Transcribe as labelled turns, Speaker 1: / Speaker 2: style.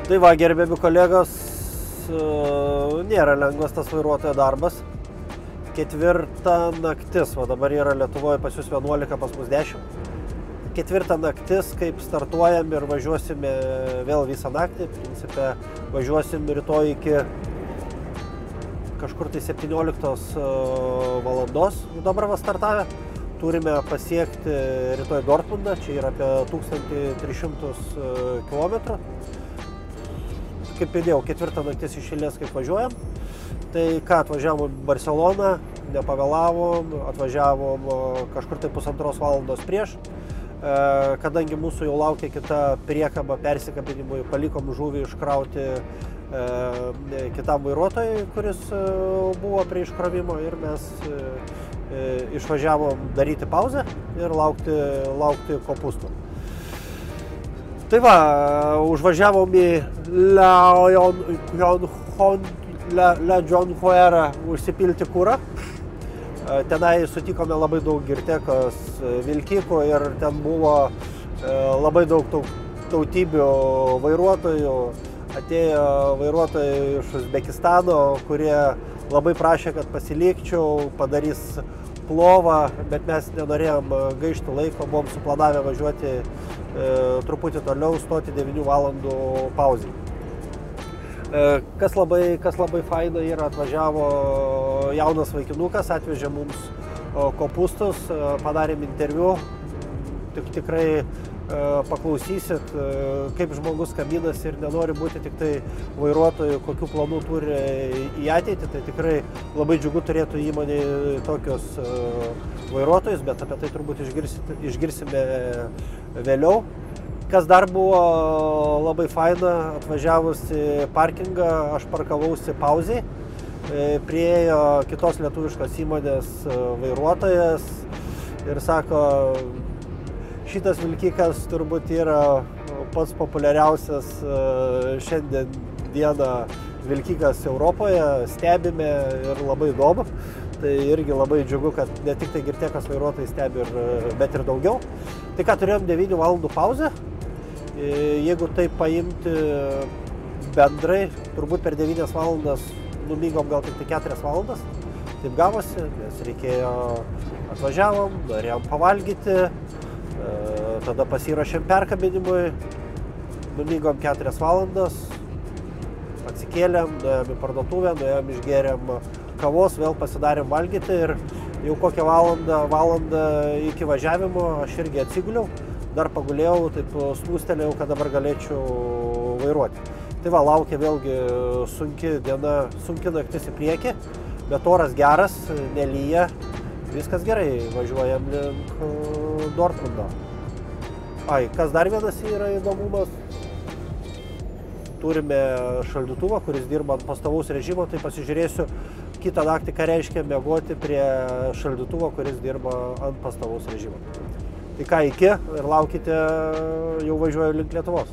Speaker 1: Tai va, gerbiami kolegos, nėra lengvas tas vairuotojo darbas. 4 naktis, o dabar yra Lietuvoje pas jūs 11, pas mus 10. 4 naktis, kaip startuojam ir važiuosime vėl visą naktį. Principe, važiuosim rytoj iki kažkur tai 17 valandos. Dabar va startavę. Turime pasiekti rytoj Dortmundą, čia yra apie 1300 km. Kaip minėjau, 4 naktis iš eilės kaip važiuojam. Tai ką, atvažiavom į Barceloną, nepavėlavom, atvažiavom kažkur tai 1,5 valandos prieš. Kadangi mūsų jau laukia kita priekaba persikabinimui, palikom žuvį iškrauti kitam vairuotojui, kuris buvo prie iškrovimo, ir mes išvažiavom daryti pauzę ir laukti kopūstų. Tai va, užvažiavom į La Jonquera užsipilti kurą. Tenai sutikome labai daug girtekos vilkikų ir ten buvo labai daug tautybių vairuotojų. Atėjo vairuotojai iš Uzbekistano, kurie labai prašė, kad pasilikčiau, padarys plovą, bet mes nenorėjom gaišti laiko, buvom suplanavę važiuoti truputį toliau, stoti 9 valandų pauzį. Kas labai faina yra, atvažiavo jaunas vaikinukas, atvežė mums kopūstus, padarėm interviu, tikrai paklausysit, kaip žmogus kabinasi ir nenori būti tik tai vairuotojų, kokių planų turi į ateitį. Tai tikrai labai džiugu turėtų įmonėje tokius vairuotojus, bet apie tai turbūt išgirsime vėliau. Kas dar buvo labai faina, atvažiavus į parkingą, aš parkavausi pauziai. Priėjo kitos lietuviškos įmonės vairuotojas ir sako, šitas vilkikas turbūt yra pats populiariausias šiandien dieną vilkikas Europoje, stebime ir labai įdomu. Tai irgi labai džiugu, kad ne tik tai girtekos vairuotojai stebi, bet ir daugiau. Tai ką, turėjom 9 valandų pauzę. Jeigu tai paimti bendrai, turbūt per 9 valandas numygom gal tik 4 valandas. Taip gavosi, nes reikėjo, atvažiavom, norėjom pavalgyti. Tada pasiruošėm perkabinimui, numygom 4 valandas, atsikėlėm, nuėjom į parduotuvę, nuėjom išgėrėm kavos, vėl pasidarėm valgyti ir jau kokią valandą iki važiavimo aš irgi atsiguliau, dar pagulėjau, taip snūstelėjau, kad dabar galėčiau vairuoti. Tai va, laukia vėlgi sunki diena, sunki naktis į priekį, bet oras geras, nelyja, viskas gerai, važiuojam link Dortmundo. Kas dar vienas yra įdomumas, turime šaldytuvą, kuris dirba ant pastovaus režimo, tai pasižiūrėsiu kitą naktį, ką reiškia miegoti prie šaldytuvo, kuris dirba ant pastovaus režimo. Tai ką, iki ir laukite, jau važiuoju link Lietuvos.